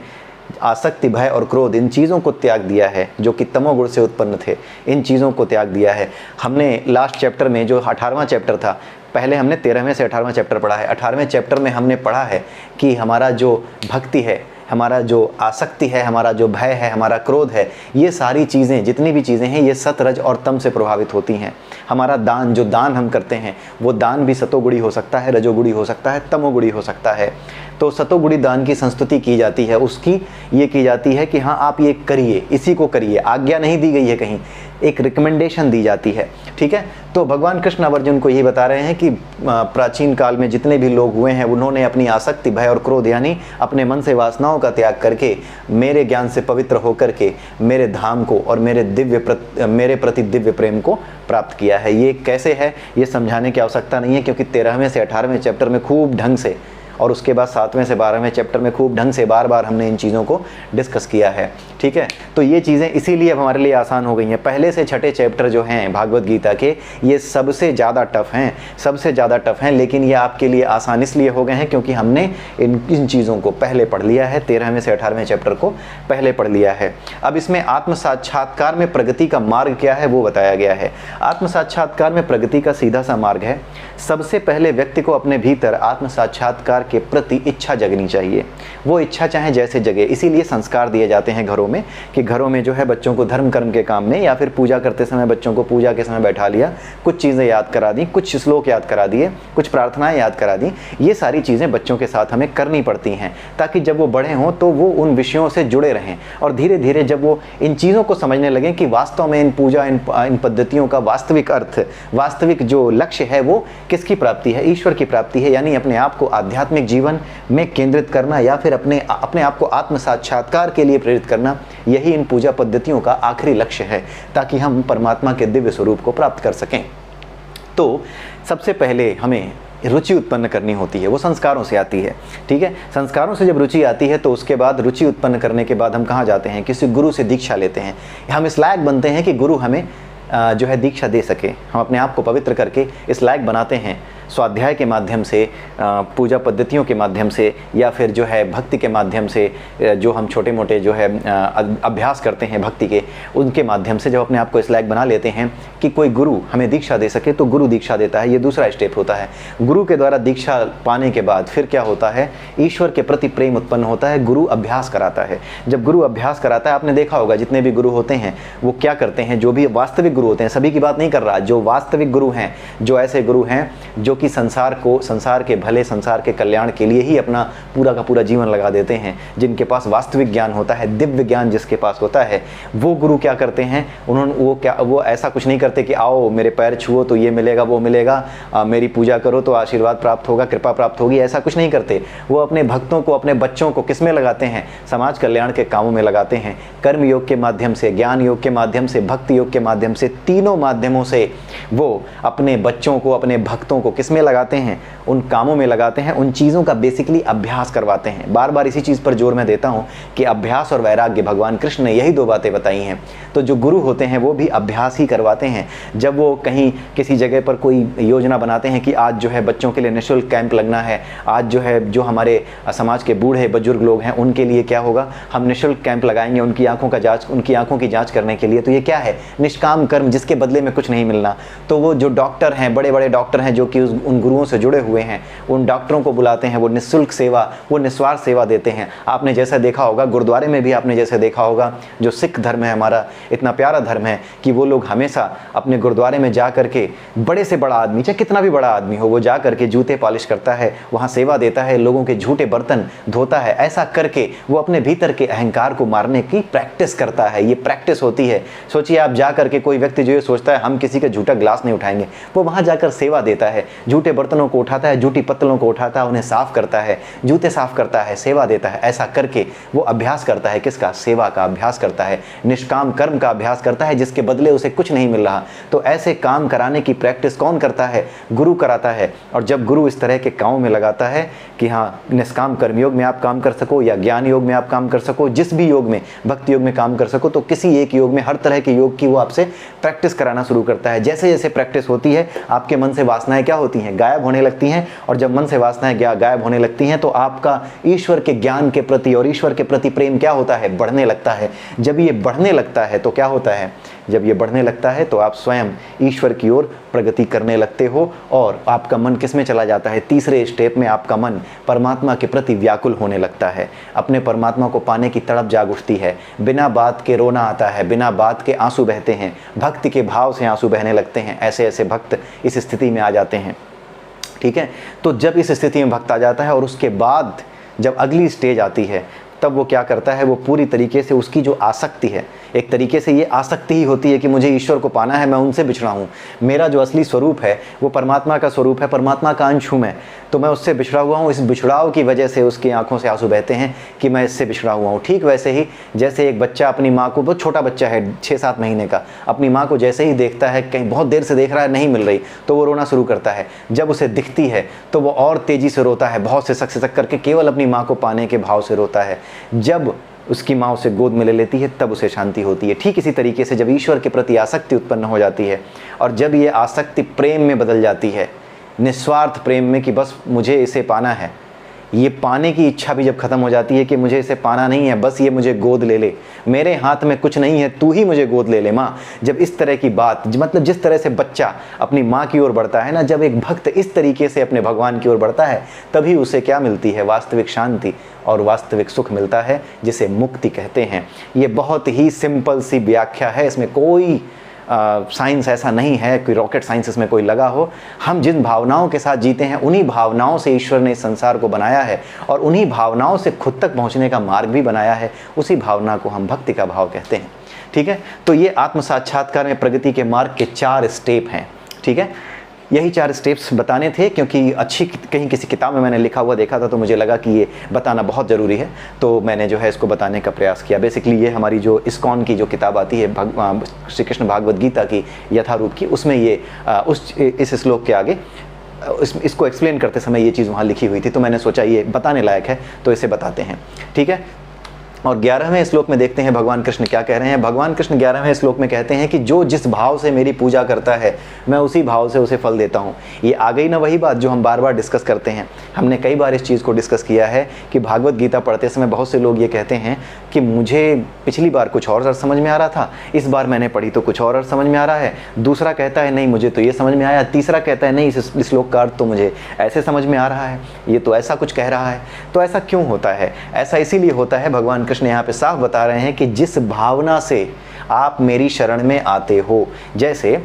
आसक्ति, भय और क्रोध, इन चीज़ों को त्याग दिया है जो कि तमोगुण से उत्पन्न थे, इन चीज़ों को त्याग दिया है। हमने लास्ट चैप्टर में जो 18वां चैप्टर था, पहले हमने 13वें से 18वां चैप्टर पढ़ा है। 18वें चैप्टर में हमने पढ़ा है कि हमारा जो भक्ति है, हमारा जो आसक्ति है, हमारा जो भय है, हमारा क्रोध है, ये सारी चीज़ें, जितनी भी चीज़ें हैं, ये सत, रज और तम से प्रभावित होती हैं। हमारा दान, जो दान हम करते हैं, वो दान भी सतोगुणी हो सकता है, रजोगुणी हो सकता है, तमोगुणी हो सकता है। तो सतोगुणी दान की संस्तुति की जाती है, उसकी ये की जाती है कि हाँ आप ये करिए, इसी को करिए, आज्ञा नहीं दी गई है, कहीं एक रिकमेंडेशन दी जाती है। ठीक है, तो भगवान कृष्ण अब अर्जुन को ये बता रहे हैं कि प्राचीन काल में जितने भी लोग हुए हैं उन्होंने अपनी आसक्ति, भय और क्रोध यानी अपने मन से वासनाओं का त्याग करके मेरे ज्ञान से पवित्र होकर के मेरे धाम को और मेरे प्रति दिव्य प्रेम को प्राप्त किया है। ये कैसे है ये समझाने की आवश्यकता नहीं है, क्योंकि 13वें से 18वें चैप्टर में खूब ढंग से और उसके बाद 7वें से 12वें चैप्टर में खूब ढंग से बार बार हमने इन चीज़ों को डिस्कस किया है। ठीक है, तो ये चीज़ें इसीलिए अब हमारे लिए आसान हो गई हैं। पहले से 6ठे चैप्टर जो हैं भागवत गीता के, ये सबसे ज़्यादा टफ हैं, सबसे ज़्यादा टफ हैं, लेकिन ये आपके लिए आसान इसलिए हो गए हैं क्योंकि हमने इन चीज़ों को पहले पढ़ लिया है। 13वें से 18वें चैप्टर को पहले पढ़ लिया है। अब इसमें आत्म साक्षात्कार में प्रगति का मार्ग क्या है वो बताया गया है। आत्म साक्षात्कार में प्रगति का सीधा सा मार्ग है, सबसे पहले व्यक्ति को अपने भीतर आत्म साक्षात्कार के प्रति इच्छा जगनी चाहिए। वो इच्छा चाहे जैसे जगे, इसीलिए संस्कार दिए जाते हैं घरों में कि घरों में जो है बच्चों को धर्म कर्म के काम में या फिर पूजा करते समय बच्चों को पूजा के समय बैठा लिया, कुछ चीज़ें याद करा दी, कुछ श्लोक याद करा दिए, कुछ प्रार्थनाएं याद करा दी। ये सारी चीज़ें बच्चों के साथ हमें करनी पड़ती हैं ताकि जब वो बड़े हों तो वो उन विषयों से जुड़े रहें और धीरे धीरे जब वो इन चीज़ों को समझने लगें कि वास्तव में इन पूजा, इन पद्धतियों का वास्तविक अर्थ, वास्तविक जो लक्ष्य है वो किसकी प्राप्ति है, ईश्वर की प्राप्ति है। यानी अपने आप को आध्यात्मिक जीवन में केंद्रित करना या फिर अपने आप को आत्म साक्षात्कार के लिए प्रेरित करना, यही इन पूजा पद्धतियों का आखिरी लक्ष्य है ताकि हम परमात्मा के दिव्य स्वरूप को प्राप्त कर सकें। तो सबसे पहले हमें रुचि उत्पन्न करनी होती है, वो संस्कारों से आती है। ठीक है, संस्कारों से जब रुचि आती है तो उसके बाद रुचि उत्पन्न करने के बाद हम कहाँ जाते हैं, किसी गुरु से दीक्षा लेते हैं। हम इस लायक बनते हैं कि गुरु हमें जो है दीक्षा दे सके। हम अपने आप को पवित्र करके इस लायक बनाते हैं स्वाध्याय के माध्यम से, पूजा पद्धतियों के माध्यम से या फिर जो है भक्ति के माध्यम से, जो हम छोटे मोटे जो है अभ्यास करते हैं भक्ति के, उनके माध्यम से जब अपने आप को इस लायक बना लेते हैं कि कोई गुरु हमें दीक्षा दे सके तो गुरु दीक्षा देता है। ये दूसरा स्टेप होता है। गुरु के द्वारा दीक्षा पाने के बाद फिर क्या होता है, ईश्वर के प्रति प्रेम उत्पन्न होता है। गुरु अभ्यास कराता है। जब गुरु अभ्यास कराता है, आपने देखा होगा जितने भी गुरु होते हैं वो क्या करते हैं, जो भी वास्तविक गुरु होते हैं, सभी की बात नहीं कर रहा, जो वास्तविक गुरु हैं, जो ऐसे गुरु हैं जो कि संसार के भले, संसार के कल्याण के लिए ही अपना पूरा का पूरा जीवन लगा देते हैं, जिनके पास वास्तविक ज्ञान होता है, दिव्य ज्ञान जिसके पास होता है, वो गुरु क्या करते हैं, वो ऐसा कुछ नहीं करते कि आओ मेरे पैर छुओ तो ये मिलेगा वो मिलेगा, मेरी पूजा करो तो आशीर्वाद प्राप्त होगा, कृपा प्राप्त होगी, ऐसा कुछ नहीं करते। वो अपने भक्तों को, अपने बच्चों को किस में लगाते हैं, समाज कल्याण के कामों में लगाते हैं। कर्म योग के माध्यम से, ज्ञान योग के माध्यम से, भक्ति योग के माध्यम से, तीनों माध्यमों से वो अपने बच्चों को, अपने भक्तों को किस किस में लगाते हैं, उन कामों में लगाते हैं, उन चीज़ों का बेसिकली अभ्यास करवाते हैं। बार बार इसी चीज़ पर जोर मैं देता हूँ कि अभ्यास और वैराग्य, भगवान कृष्ण ने यही दो बातें बताई हैं। तो जो गुरु होते हैं वो भी अभ्यास ही करवाते हैं। जब वो कहीं किसी जगह पर कोई योजना बनाते हैं कि आज जो है बच्चों के लिए निःशुल्क कैंप लगना है, आज जो है जो हमारे समाज के बूढ़े बुजुर्ग लोग हैं उनके लिए क्या होगा, हम निःशुल्क कैंप लगाएंगे उनकी आंखों की जांच करने के लिए। तो ये क्या है, निष्काम कर्म, जिसके बदले में कुछ नहीं मिलना। तो वो जो डॉक्टर हैं, बड़े बड़े डॉक्टर हैं जो कि उन गुरुओं से जुड़े हुए हैं, उन डॉक्टरों को बुलाते हैं, वो निःशुल्क सेवा, वो निस्वार्थ सेवा देते हैं। आपने जैसा देखा होगा गुरुद्वारे में भी, आपने जैसे देखा होगा, जो सिख धर्म है हमारा, इतना प्यारा धर्म है कि वो लोग हमेशा अपने गुरुद्वारे में जा करके, बड़े से बड़ा आदमी चाहे कितना भी बड़ा आदमी हो, वो जा करके जूते पॉलिश करता है, वहाँ सेवा देता है, लोगों के झूठे बर्तन धोता है। ऐसा करके वो अपने भीतर के अहंकार को मारने की प्रैक्टिस करता है। ये प्रैक्टिस होती है। सोचिए आप जा करके, कोई व्यक्ति जो ये सोचता है हम किसी का झूठा ग्लास नहीं उठाएंगे, वो वहाँ जाकर सेवा देता है, झूठे बर्तनों को उठाता है, झूठी पत्तलों को उठाता है, उन्हें साफ करता है, जूते साफ करता है, सेवा देता है। ऐसा करके वो अभ्यास करता है, किसका, सेवा का अभ्यास करता है, निष्काम कर्म का अभ्यास करता है, जिसके बदले उसे कुछ नहीं मिल रहा। तो ऐसे काम कराने की प्रैक्टिस कौन करता है, गुरु कराता है। और जब गुरु इस तरह के कामों में लगाता है कि हाँ, निष्काम कर्म योग में आप काम कर सको या ज्ञान योग में आप काम कर सको, जिस भी योग में, भक्ति योग में काम कर सको, तो किसी एक योग में, हर तरह के योग की वो आपसे प्रैक्टिस कराना शुरू करता है। जैसे जैसे प्रैक्टिस होती है, आपके मन से वासनाएं क्या होती हैं, गायब होने लगती हैं। और जब मन से वासनाएं गायब होने लगती हैं तो आपका ईश्वर के ज्ञान के प्रति और ईश्वर के प्रति प्रेम क्या होता है, बढ़ने लगता है। जब ये बढ़ने लगता है तो क्या होता है, जब ये बढ़ने लगता है तो आप स्वयं ईश्वर की ओर प्रगति करने लगते हो और आपका मन किस में चला जाता है, तीसरे स्टेप में आपका मन परमात्मा के प्रति व्याकुल होने लगता है। अपने परमात्मा को पाने की तड़प जाग उठती है, बिना बात के रोना आता है, बिना बात के आंसू बहते हैं, भक्ति के भाव से आंसू बहने लगते हैं। ऐसे ऐसे भक्त इस स्थिति में आ जाते हैं। ठीक है, तो जब इस स्थिति में भक्त आ जाता है और उसके बाद जब अगली स्टेज आती है, तब वो क्या करता है, वो पूरी तरीके से उसकी जो आसक्ति है, एक तरीके से ये आसक्ति ही होती है कि मुझे ईश्वर को पाना है, मैं उनसे बिछड़ा हूँ, मेरा जो असली स्वरूप है वो परमात्मा का स्वरूप है, परमात्मा का अंश हूँ तो मैं उससे बिछड़ा हुआ हूँ। इस बिछड़ाव की वजह से उसकी आंखों से आंसू बहते हैं कि मैं इससे बिछड़ा हुआ हूँ। ठीक वैसे ही जैसे एक बच्चा अपनी माँ को, बहुत छोटा बच्चा है 6-7 महीने का, अपनी माँ को जैसे ही देखता है, कहीं बहुत देर से देख रहा है, नहीं मिल रही, तो वो रोना शुरू करता है। जब उसे दिखती है तो वो और तेज़ी से रोता है, बहुत से सक करके, केवल अपनी माँ को पाने के भाव से रोता है। जब उसकी माँ उसे गोद में ले लेती है तब उसे शांति होती है। ठीक इसी तरीके से जब ईश्वर के प्रति आसक्ति उत्पन्न हो जाती है और जब ये आसक्ति प्रेम में बदल जाती है, निस्वार्थ प्रेम में कि बस मुझे इसे पाना है, ये पाने की इच्छा भी जब खत्म हो जाती है कि मुझे इसे पाना नहीं है, बस ये मुझे गोद ले ले, मेरे हाथ में कुछ नहीं है, तू ही मुझे गोद ले ले माँ। जब इस तरह की बात, मतलब जिस तरह से बच्चा अपनी माँ की ओर बढ़ता है ना, जब एक भक्त इस तरीके से अपने भगवान की ओर बढ़ता है, तभी उसे क्या मिलती है, वास्तविक शांति और वास्तविक सुख मिलता है, जिसे मुक्ति कहते हैं। ये बहुत ही सिंपल सी व्याख्या है, इसमें कोई साइंस ऐसा नहीं है, कोई रॉकेट साइंस इसमें कोई लगा हो। हम जिन भावनाओं के साथ जीते हैं, उन्हीं भावनाओं से ईश्वर ने इस संसार को बनाया है और उन्हीं भावनाओं से खुद तक पहुंचने का मार्ग भी बनाया है। उसी भावना को हम भक्ति का भाव कहते हैं। ठीक है, तो ये आत्म साक्षात्कार में प्रगति के मार्ग के 4 स्टेप हैं। ठीक है, यही 4 स्टेप्स बताने थे, क्योंकि अच्छी कहीं किसी किताब में मैंने लिखा हुआ देखा था, तो मुझे लगा कि ये बताना बहुत ज़रूरी है, तो मैंने जो है इसको बताने का प्रयास किया। बेसिकली ये हमारी जो इस्कॉन की जो किताब आती है, श्री कृष्ण भागवत गीता की यथारूप की, उसमें ये इस श्लोक के आगे इसको एक्सप्लेन करते समय ये चीज़ वहाँ लिखी हुई थी, तो मैंने सोचा ये बताने लायक है तो इसे बताते हैं। ठीक है, और 11वें श्लोक में देखते हैं भगवान कृष्ण क्या कह रहे हैं। भगवान कृष्ण 11वें श्लोक में कहते हैं कि जो जिस भाव से मेरी पूजा करता है, मैं उसी भाव से उसे फल देता हूँ। ये आ गई ना वही बात जो हम बार बार डिस्कस करते हैं। हमने कई बार इस चीज़ को डिस्कस किया है कि भागवत गीता पढ़ते समय बहुत से लोग ये कहते हैं कि मुझे पिछली बार कुछ और समझ में आ रहा था, इस बार मैंने पढ़ी तो कुछ और समझ में आ रहा है। दूसरा कहता है नहीं मुझे तो ये समझ में आया, तीसरा कहता है नहीं इस श्लोक का अर्थ तो मुझे ऐसे समझ में आ रहा है, ये तो ऐसा कुछ कह रहा है। तो ऐसा क्यों होता है? ऐसा इसीलिए होता है, भगवान कृष्ण यहाँ पे साफ बता रहे हैं कि जिस भावना से आप मेरी शरण में आते हो, जैसे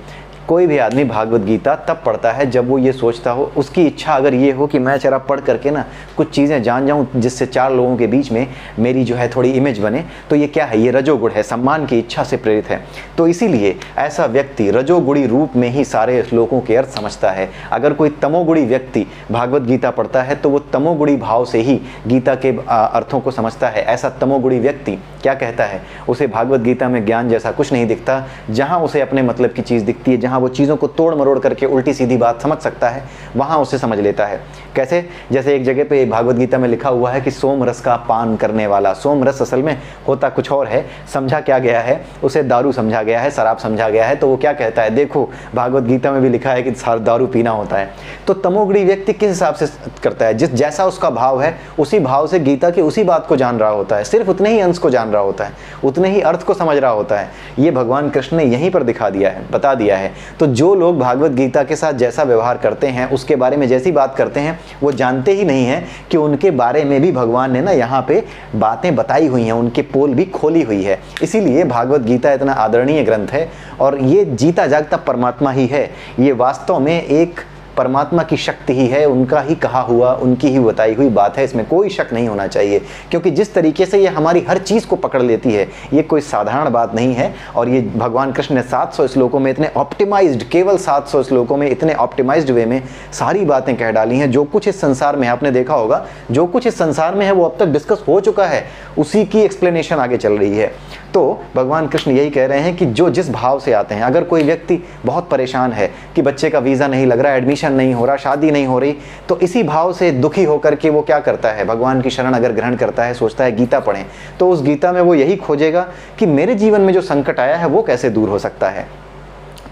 कोई भी आदमी भागवत गीता तब पढ़ता है जब वो ये सोचता हो, उसकी इच्छा अगर ये हो कि मैं जरा पढ़ करके ना कुछ चीज़ें जान जाऊं जिससे 4 लोगों के बीच में मेरी जो है थोड़ी इमेज बने, तो ये क्या है, ये रजोगुण है, सम्मान की इच्छा से प्रेरित है। तो इसीलिए ऐसा व्यक्ति रजोगुणी रूप में ही सारे श्लोकों के अर्थ समझता है। अगर कोई तमोगुणी व्यक्ति भागवत गीता पढ़ता है तो वो तमोगुणी भाव से ही गीता के अर्थों को समझता है। ऐसा तमोगुणी व्यक्ति क्या कहता है, उसे भागवत गीता में ज्ञान जैसा कुछ नहीं दिखता। जहाँ उसे अपने मतलब की चीज़ दिखती है, जहाँ जहाँ वो चीज़ों को तोड़ मरोड़ करके उल्टी सीधी बात समझ सकता है, वहाँ उसे समझ लेता है। कैसे? जैसे एक जगह पे भागवत गीता में लिखा हुआ है कि सोम रस का पान करने वाला। सोम रस असल में होता कुछ और है, समझा क्या गया है, उसे दारू समझा गया है, शराब समझा गया है। तो वो क्या कहता है, देखो भागवत गीता में भी लिखा है कि दारू पीना होता है। तो तमोगुणी व्यक्ति किस हिसाब से करता है, जैसा उसका भाव है उसी भाव से गीता की उसी बात को जान रहा होता है, सिर्फ उतने ही अंश को जान रहा होता है, उतने ही अर्थ को समझ रहा होता है। ये भगवान कृष्ण ने यहीं पर दिखा दिया है, बता दिया है। तो जो लोग भागवत गीता के साथ जैसा व्यवहार करते हैं, उसके बारे में जैसी बात करते हैं, वो जानते ही नहीं है कि उनके बारे में भी भगवान ने ना यहाँ पे बातें बताई हुई हैं, उनके पोल भी खोली हुई है। इसीलिए भागवत गीता इतना आदरणीय ग्रंथ है और ये जीता जागता परमात्मा ही है। ये वास्तव में एक परमात्मा की शक्ति ही है, उनका ही कहा हुआ, उनकी ही बताई हुई बात है, इसमें कोई शक नहीं होना चाहिए। क्योंकि जिस तरीके से ये हमारी हर चीज़ को पकड़ लेती है, ये कोई साधारण बात नहीं है। और ये भगवान कृष्ण ने 700 श्लोकों में इतने ऑप्टिमाइज्ड, केवल 700 श्लोकों में इतने ऑप्टिमाइज्ड वे में सारी बातें कह डाली हैं। जो कुछ इस संसार में है, आपने देखा होगा, जो कुछ इस संसार में है वो अब तक डिस्कस हो चुका है, उसी की एक्सप्लेनेशन आगे चल रही है। तो भगवान कृष्ण यही कह रहे हैं कि जो जिस भाव से आते हैं, अगर कोई व्यक्ति बहुत परेशान है कि बच्चे का वीज़ा नहीं लग रहा, एडमिशन नहीं हो रहा, शादी नहीं हो रही, तो इसी भाव से दुखी होकर के वो क्या करता है, भगवान की शरण अगर ग्रहण करता है, सोचता है गीता पढ़ें, तो उस गीता में वो यही खोजेगा कि मेरे जीवन में जो संकट आया है वो कैसे दूर हो सकता है।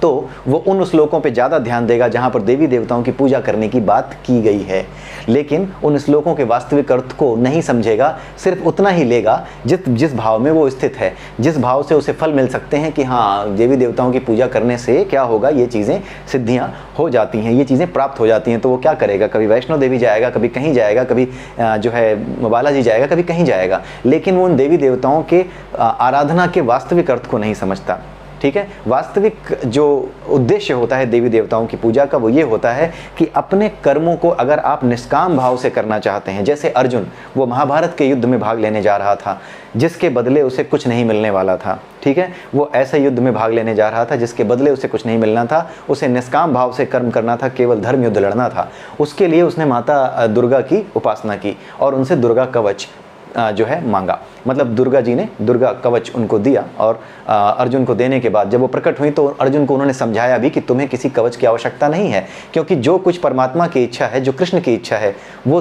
तो वो उन श्लोकों पे ज़्यादा ध्यान देगा जहाँ पर देवी देवताओं की पूजा करने की बात की गई है, लेकिन उन श्लोकों के वास्तविक अर्थ को नहीं समझेगा, सिर्फ उतना ही लेगा जिस भाव में वो स्थित है, जिस भाव से उसे फल मिल सकते हैं कि हाँ देवी देवताओं की पूजा करने से क्या होगा, ये चीज़ें सिद्धियाँ हो जाती हैं, ये चीज़ें प्राप्त हो जाती हैं। तो वो क्या करेगा, कभी वैष्णो देवी जाएगा, कभी कहीं जाएगा, कभी जो है बालाजी जाएगा, कभी कहीं जाएगा, लेकिन वो उन देवी देवताओं के आराधना के वास्तविक अर्थ को नहीं समझता। ठीक है, वास्तविक जो उद्देश्य होता है देवी देवताओं की पूजा का, वो ये होता है कि अपने कर्मों को अगर आप निष्काम भाव से करना चाहते हैं, जैसे अर्जुन, वो महाभारत के युद्ध में भाग लेने जा रहा था जिसके बदले उसे कुछ नहीं मिलने वाला था। ठीक है, वो ऐसे युद्ध में भाग लेने जा रहा था जिसके बदले उसे कुछ नहीं मिलना था, उसे निष्काम भाव से कर्म करना था, केवल धर्म युद्ध लड़ना था। उसके लिए उसने माता दुर्गा की उपासना की और उनसे दुर्गा कवच जो है मांगा, मतलब दुर्गा जी ने दुर्गा कवच उनको दिया। और अर्जुन को देने के बाद जब वो प्रकट हुई तो अर्जुन को उन्होंने समझाया भी कि तुम्हें किसी कवच की आवश्यकता नहीं है, क्योंकि जो कुछ परमात्मा की इच्छा है, जो कृष्ण की इच्छा है, वो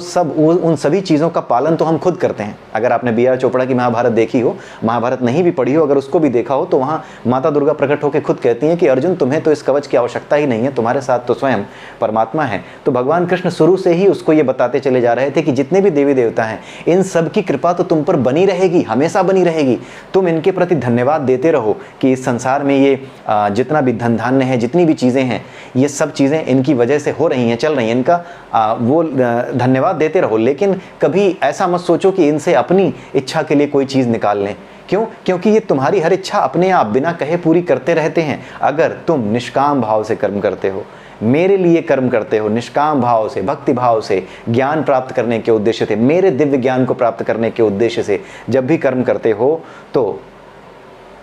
उन सभी चीज़ों का पालन तो हम खुद करते हैं। अगर आपने B.R. चोपड़ा की महाभारत देखी हो, महाभारत नहीं भी पढ़ी हो, अगर उसको भी देखा हो, तो वहाँ माता दुर्गा प्रकट होकर खुद कहती हैं कि अर्जुन तुम्हें तो इस कवच की आवश्यकता ही नहीं है, तुम्हारे साथ तो स्वयं परमात्मा है। तो भगवान कृष्ण शुरू से ही उसको ये बताते चले जा रहे थे कि जितने भी देवी देवता हैं, इन सब की कृपा तो तुम पर बनी रहेगी, हमेशा बनी रहेगी। तुम इनके प्रति धन्यवाद देते रहो कि इस संसार में ये जितना भी धन धान्य है, जितनी भी चीज़ें हैं, ये सब चीज़ें इनकी वजह से हो रही हैं, चल रही हैं, इनका वो धन्यवाद देते रहो। लेकिन कभी ऐसा मत सोचो कि इनसे अपनी इच्छा के लिए कोई चीज़ निकाल लें। क्यों? क्योंकि ये तुम्हारी हर इच्छा अपने आप बिना कहे पूरी करते रहते हैं, अगर तुम निष्काम भाव से कर्म करते हो, मेरे लिए कर्म करते हो, निष्काम भाव से, भक्ति भाव से, ज्ञान प्राप्त करने के उद्देश्य से, मेरे दिव्य ज्ञान को प्राप्त करने के उद्देश्य से जब भी कर्म करते हो, तो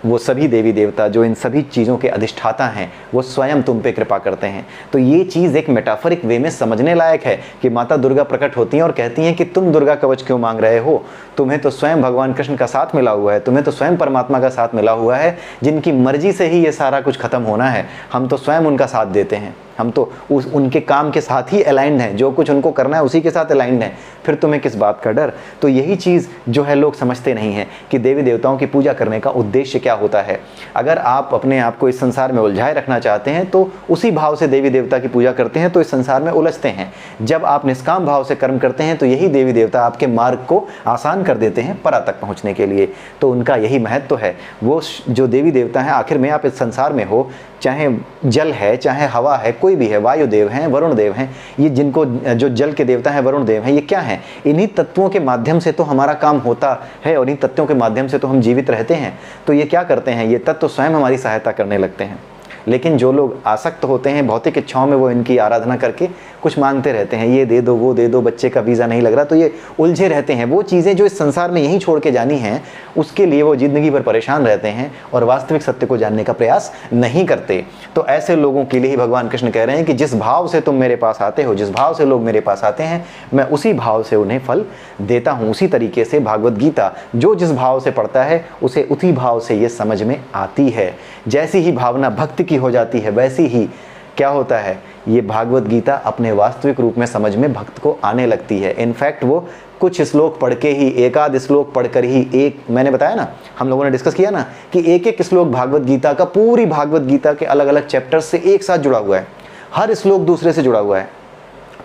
वो सभी देवी देवता जो इन सभी चीज़ों के अधिष्ठाता हैं, वो स्वयं तुम पे कृपा करते हैं। तो ये चीज़ एक मेटाफरिक वे में समझने लायक है कि माता दुर्गा प्रकट होती हैं और कहती हैं कि तुम दुर्गा कवच क्यों मांग रहे हो, तुम्हें तो स्वयं भगवान कृष्ण का साथ मिला हुआ है, तुम्हें तो स्वयं परमात्मा का साथ मिला हुआ है, जिनकी मर्जी से ही ये सारा कुछ खत्म होना है। हम तो स्वयं उनका साथ देते हैं, हम तो उनके काम के साथ ही अलाइंड हैं, जो कुछ उनको करना है उसी के साथ अलाइंड हैं, फिर तुम्हें किस बात का डर। तो यही चीज़ जो है लोग समझते नहीं हैं कि देवी देवताओं की पूजा करने का उद्देश्य क्या होता है। अगर आप अपने आप को इस संसार में उलझाए रखना चाहते हैं तो उसी भाव से देवी देवता की पूजा करते हैं तो इस संसार में उलझते हैं। जब आप निष्काम भाव से कर्म करते हैं तो यही देवी देवता आपके मार्ग को आसान कर देते हैं परा तक पहुँचने के लिए। तो उनका यही महत्व है। वो जो देवी देवता हैं, आखिर में आप इस संसार में हो, चाहे जल है, चाहे हवा है, कोई भी है, वायु देव हैं, वरुण देव हैं, ये जिनको जो जल के देवता हैं, वरुण देव हैं, ये क्या हैं? इन्हीं तत्वों के माध्यम से तो हमारा काम होता है और इन्हीं तत्वों के माध्यम से तो हम जीवित रहते हैं। तो ये क्या करते हैं? ये तत्व स्वयं हमारी सहायता करने लगते हैं। लेकिन जो लोग आसक्त होते हैं भौतिक इच्छाओं में, वो इनकी आराधना करके कुछ मांगते रहते हैं, ये दे दो, वो दे दो, बच्चे का वीज़ा नहीं लग रहा, तो ये उलझे रहते हैं। वो चीज़ें जो इस संसार में यहीं छोड़ के जानी हैं, उसके लिए वो ज़िंदगी भर परेशान रहते हैं और वास्तविक सत्य को जानने का प्रयास नहीं करते। तो ऐसे लोगों के लिए ही भगवान कृष्ण कह रहे हैं कि जिस भाव से तुम मेरे पास आते हो, जिस भाव से लोग मेरे पास आते हैं, मैं उसी भाव से उन्हें फल देता हूँ। उसी तरीके से भागवत गीता जो जिस भाव से पढ़ता है, उसे उसी भाव से ये समझ में आती है। जैसी ही भावना भक्ति की की हो जाती है, वैसी ही क्या होता है, ये भागवत गीता अपने वास्तविक रूप में समझ में भक्त को आने लगती है। इनफैक्ट वो कुछ श्लोक पढ़ के ही, एक आध श्लोक पढ़कर ही, एक मैंने बताया ना, हम लोगों ने डिस्कस किया ना कि एक एक श्लोक भागवत गीता का, पूरी भागवत गीता के अलग अलग चैप्टर्स से एक साथ जुड़ा हुआ है, हर श्लोक दूसरे से जुड़ा हुआ है।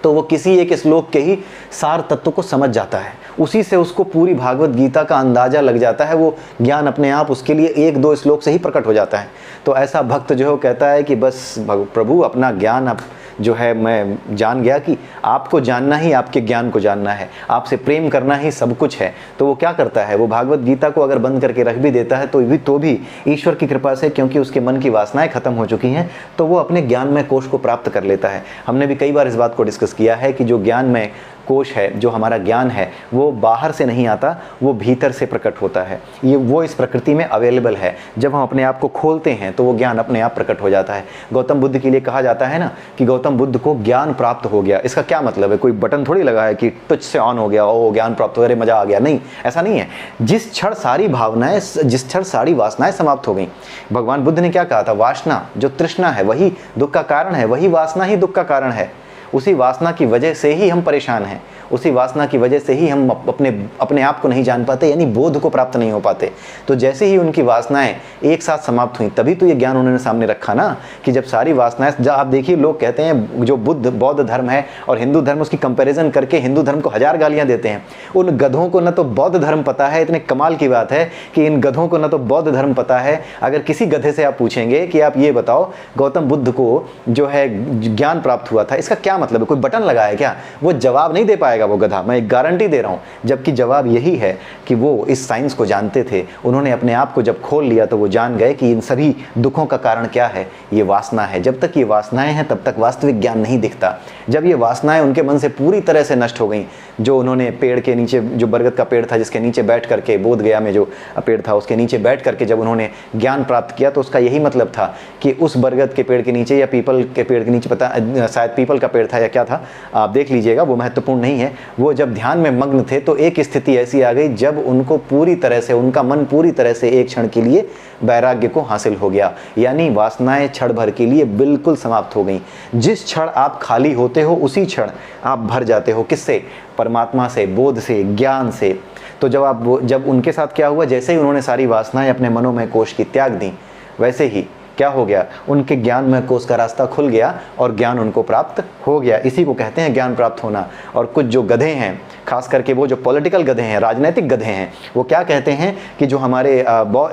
तो वो किसी एक श्लोक के ही सार तत्व को समझ जाता है, उसी से उसको पूरी भागवत गीता का अंदाजा लग जाता है, वो ज्ञान अपने आप उसके लिए एक दो श्लोक से ही प्रकट हो जाता है। तो ऐसा भक्त जो है कहता है कि बस प्रभु अपना ज्ञान अब जो है मैं जान गया कि आपको जानना ही आपके ज्ञान को जानना है, आपसे प्रेम करना ही सब कुछ है। तो वो क्या करता है, वो भागवत गीता को अगर बंद करके रख भी देता है तो भी ईश्वर की कृपा से, क्योंकि उसके मन की वासनाएं खत्म हो चुकी हैं, तो वो अपने ज्ञानमय कोश को प्राप्त कर लेता है। हमने भी कई बार इस बात को डिस्कस किया है कि जो ज्ञानमय कोश है, जो हमारा ज्ञान है, वो बाहर से नहीं आता, वो भीतर से प्रकट होता है। ये वो इस प्रकृति में अवेलेबल है। जब हम अपने आप को खोलते हैं तो वो ज्ञान अपने आप प्रकट हो जाता है। गौतम बुद्ध के लिए कहा जाता है ना कि गौतम बुद्ध को ज्ञान प्राप्त हो गया। इसका क्या मतलब है, कोई बटन थोड़ी लगा है कि टच से ऑन हो गया, ओ ज्ञान प्राप्त हो गया, मजा आ गया, नहीं, ऐसा नहीं है। जिस क्षण सारी भावनाएं, जिस क्षण सारी वासनाएं समाप्त हो गई, भगवान बुद्ध ने क्या कहा था, वासना जो तृष्णा है वही दुख का कारण है, वही वासना ही दुख का कारण है। उसी वासना की वजह से ही हम परेशान हैं, उसी वासना की वजह से ही हम अपने आप को नहीं जान पाते, यानी बोध को प्राप्त नहीं हो पाते। तो जैसे ही उनकी वासनाएं एक साथ समाप्त हुई, तभी तो ये ज्ञान उन्होंने सामने रखा ना, कि जब सारी वासनाएं, जब आप देखिए लोग कहते हैं जो बौद्ध धर्म है और हिंदू धर्म, उसकी कंपैरिजन करके हिंदू धर्म को 1000 गालियां देते हैं। उन गधों को न तो बौद्ध धर्म पता है, इतने कमाल की बात है कि इन गधों को न तो बौद्ध धर्म पता है। अगर किसी गधे से आप पूछेंगे कि आप ये बताओ गौतम बुद्ध को जो है ज्ञान प्राप्त हुआ था, इसका क्या मतलब है, कोई बटन लगा है क्या, वो जवाब नहीं दे पाएगा वो गधा, मैं एक गारंटी दे रहा हूं। जबकि जवाब यही है कि वो इस साइंस को जानते थे, उन्होंने अपने आप को जब खोल लिया तो वो जान गए कि इन सभी दुखों का कारण क्या है, ये वासना है। जब तक ये वासनाएं हैं तब तक वास्तविक ज्ञान नहीं दिखता। जब ये वासनाएं उनके मन से पूरी तरह से नष्ट हो गई, जो उन्होंने पेड़ के नीचे, जो बरगद का पेड़ था जिसके नीचे बैठ करके, बोध गया में जो पेड़ था उसके नीचे बैठ करके जब उन्होंने ज्ञान प्राप्त किया, तो उसका यही मतलब था कि उस बरगद के पेड़ के नीचे या पीपल के पेड़ के नीचे, पता शायद पीपल का पेड़ था या क्या था, आप देख लीजिएगा, वो महत्वपूर्ण नहीं है। वो जब ध्यान में मग्न थे तो एक स्थिति ऐसी आ गई जब उनको पूरी तरह से, उनका मन पूरी तरह से एक क्षण के लिए वैराग्य को हासिल हो गया, यानी वासनाएं क्षण भर के लिए बिल्कुल समाप्त हो गई। जिस क्षण आप खाली होते हो उसी क्षण आप भर जाते हो, किससे, परमात्मा से, बोध से, ज्ञान से। तो जब उनके साथ क्या हुआ, जैसे ही उन्होंने सारी वासनाएं अपने मनोमय कोश की त्याग दी, वैसे ही क्या हो गया, उनके ज्ञान में कोश का रास्ता खुल गया और ज्ञान उनको प्राप्त हो गया। इसी को कहते हैं ज्ञान प्राप्त होना। और कुछ जो गधे हैं, खास करके वो जो पॉलिटिकल गधे हैं, राजनीतिक गधे हैं, वो क्या कहते हैं कि जो हमारे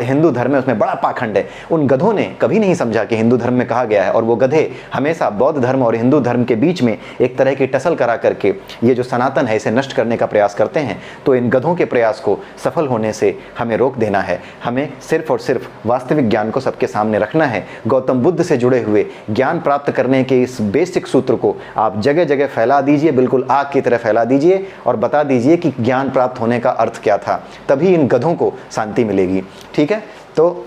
हिंदू धर्म है उसमें बड़ा पाखंड है। उन गधों ने कभी नहीं समझा कि हिंदू धर्म में कहा गया है, और वो गधे हमेशा बौद्ध धर्म और हिंदू धर्म के बीच में एक तरह की टसल करा करके ये जो सनातन है इसे नष्ट करने का प्रयास करते हैं। तो इन गधों के प्रयास को सफल होने से हमें रोक देना है। हमें सिर्फ और सिर्फ वास्तविक ज्ञान को सबके सामने रखना है। गौतम बुद्ध से जुड़े हुए ज्ञान प्राप्त करने के इस बेसिक सूत्र को आप जगह जगह फैला दीजिए, बिल्कुल आग की तरह फैला दीजिए और बता दीजिए कि ज्ञान प्राप्त होने का अर्थ क्या था, तभी इन गधों को शांति मिलेगी। ठीक है, तो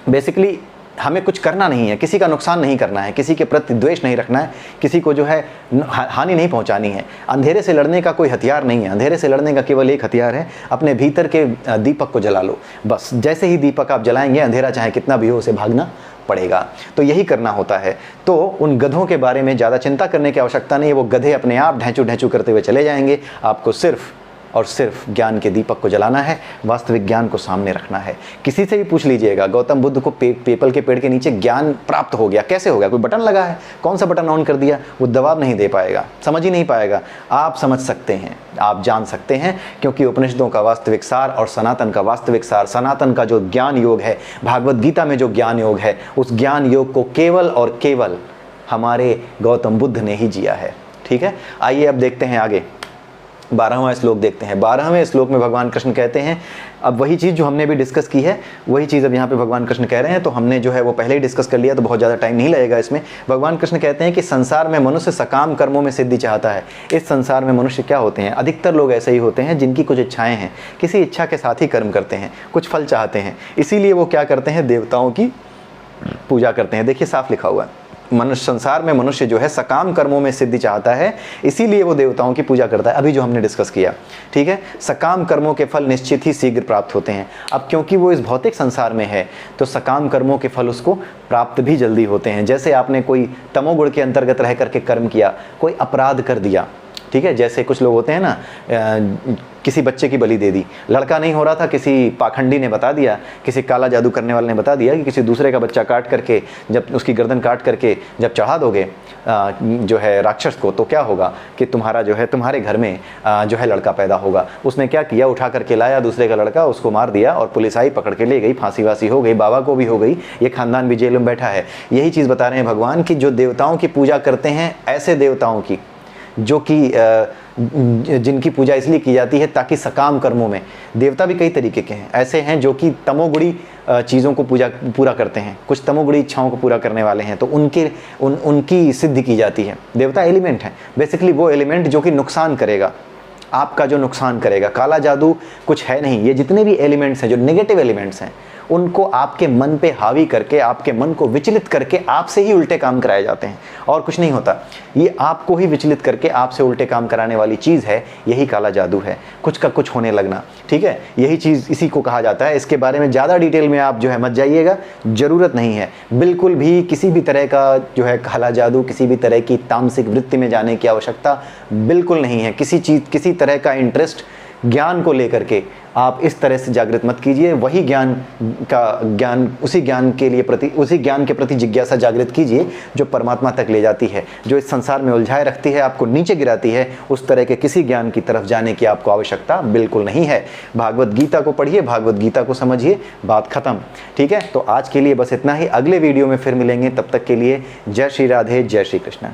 बेसिकली हमें कुछ करना नहीं है, किसी का नुकसान नहीं करना है, किसी के प्रति द्वेष नहीं रखना है, किसी को जो है हानि नहीं पहुंचानी है। अंधेरे से लड़ने का कोई हथियार नहीं है, अंधेरे से लड़ने का केवल एक हथियार है, अपने भीतर के दीपक को जला लो। बस जैसे ही दीपक आप जलाएंगे, अंधेरा चाहे कितना भी हो उसे भागना पड़ेगा। तो यही करना होता है। तो उन गधों के बारे में ज़्यादा चिंता करने की आवश्यकता नहीं है, वो गधे अपने आप ढैंचू ढैंचू करते हुए चले जाएंगे। आपको सिर्फ और सिर्फ ज्ञान के दीपक को जलाना है, वास्तविक ज्ञान को सामने रखना है। किसी से भी पूछ लीजिएगा गौतम बुद्ध को पीपल के पेड़ के नीचे ज्ञान प्राप्त हो गया, कैसे हो गया, कोई बटन लगा है, कौन सा बटन ऑन कर दिया, वो जवाब नहीं दे पाएगा, समझ ही नहीं पाएगा। आप समझ सकते हैं, आप जान सकते हैं, क्योंकि उपनिषदों का वास्तविक सार और सनातन का वास्तविक सार, सनातन का जो ज्ञान योग है, भागवत गीता में जो ज्ञान योग है, उस ज्ञान योग को केवल और केवल हमारे गौतम बुद्ध ने ही जिया है। ठीक है, आइए अब देखते हैं आगे 12वां श्लोक देखते हैं। 12वें श्लोक में भगवान कृष्ण कहते हैं, अब वही चीज़ जो हमने भी डिस्कस की है वही चीज़ अब यहाँ पे भगवान कृष्ण कह रहे हैं। तो हमने जो है वो पहले ही डिस्कस कर लिया, तो बहुत ज़्यादा टाइम नहीं लगेगा इसमें। भगवान कृष्ण कहते हैं कि संसार में मनुष्य सकाम कर्मों में सिद्धि चाहता है। इस संसार में मनुष्य क्या होते हैं, अधिकतर लोग ऐसे ही होते हैं जिनकी कुछ इच्छाएँ हैं, किसी इच्छा के साथ ही कर्म करते हैं, कुछ फल चाहते हैं, इसीलिए वो क्या करते हैं, देवताओं की पूजा करते हैं। देखिए साफ लिखा हुआ है, मनुष्य संसार में मनुष्य जो है सकाम कर्मों में सिद्धि चाहता है, इसीलिए वो देवताओं की पूजा करता है। अभी जो हमने डिस्कस किया, ठीक है, सकाम कर्मों के फल निश्चित ही शीघ्र प्राप्त होते हैं। अब क्योंकि वो इस भौतिक संसार में है तो सकाम कर्मों के फल उसको प्राप्त भी जल्दी होते हैं। जैसे आपने कोई तमोगुण के अंतर्गत रह करके कर्म किया, कोई अपराध कर दिया, ठीक है, जैसे कुछ लोग होते हैं ना, किसी बच्चे की बलि दे दी, लड़का नहीं हो रहा था, किसी पाखंडी ने बता दिया, किसी काला जादू करने वाले ने बता दिया कि किसी दूसरे का बच्चा काट करके, जब उसकी गर्दन काट करके जब चढ़ा दोगे जो है राक्षस को, तो क्या होगा कि तुम्हारा जो है तुम्हारे घर में जो है लड़का पैदा होगा। उसने क्या किया, उठा करके लाया दूसरे का लड़का, उसको मार दिया और पुलिस आई, पकड़ के ले गई, फांसी वासी हो गई, बाबा को भी हो गई, ये खानदान भी जेल में बैठा है। यही चीज़ बता रहे हैं भगवान की जो देवताओं की पूजा करते हैं, ऐसे देवताओं की जो कि जिनकी पूजा इसलिए की जाती है ताकि सकाम कर्मों में, देवता भी कई तरीके के हैं, ऐसे हैं जो कि तमोगुणी चीज़ों को पूरा करते हैं, कुछ तमोगुणी इच्छाओं को पूरा करने वाले हैं, तो उनकी सिद्धि की जाती है। देवता एलिमेंट है, बेसिकली वो एलिमेंट जो कि नुकसान करेगा, आपका जो नुकसान करेगा। काला जादू कुछ है नहीं, ये जितने भी एलिमेंट्स हैं जो नेगेटिव एलिमेंट्स हैं, उनको आपके मन पे हावी करके, आपके मन को विचलित करके आपसे ही उल्टे काम कराए जाते हैं, और कुछ नहीं होता। ये आपको ही विचलित करके आपसे उल्टे काम कराने वाली चीज़ है, यही काला जादू है, कुछ का कुछ होने लगना, ठीक है, यही चीज़ इसी को कहा जाता है। इसके बारे में ज़्यादा डिटेल में आप जो है मत जाइएगा, ज़रूरत नहीं है बिल्कुल भी। किसी भी तरह का जो है काला जादू, किसी भी तरह की तामसिक वृत्ति में जाने की आवश्यकता बिल्कुल नहीं है। किसी तरह का इंटरेस्ट ज्ञान को लेकर के आप इस तरह से जागृत मत कीजिए। वही उसी ज्ञान के प्रति जिज्ञासा जागृत कीजिए जो परमात्मा तक ले जाती है, जो इस संसार में उलझाए रखती है, आपको नीचे गिराती है। उस तरह के किसी ज्ञान की तरफ जाने की आपको आवश्यकता बिल्कुल नहीं है। भागवत गीता को पढ़िए, भागवत गीता को समझिए, बात खत्म, ठीक है। तो आज के लिए बस इतना ही, अगले वीडियो में फिर मिलेंगे, तब तक के लिए जय श्री राधे, जय श्री कृष्ण।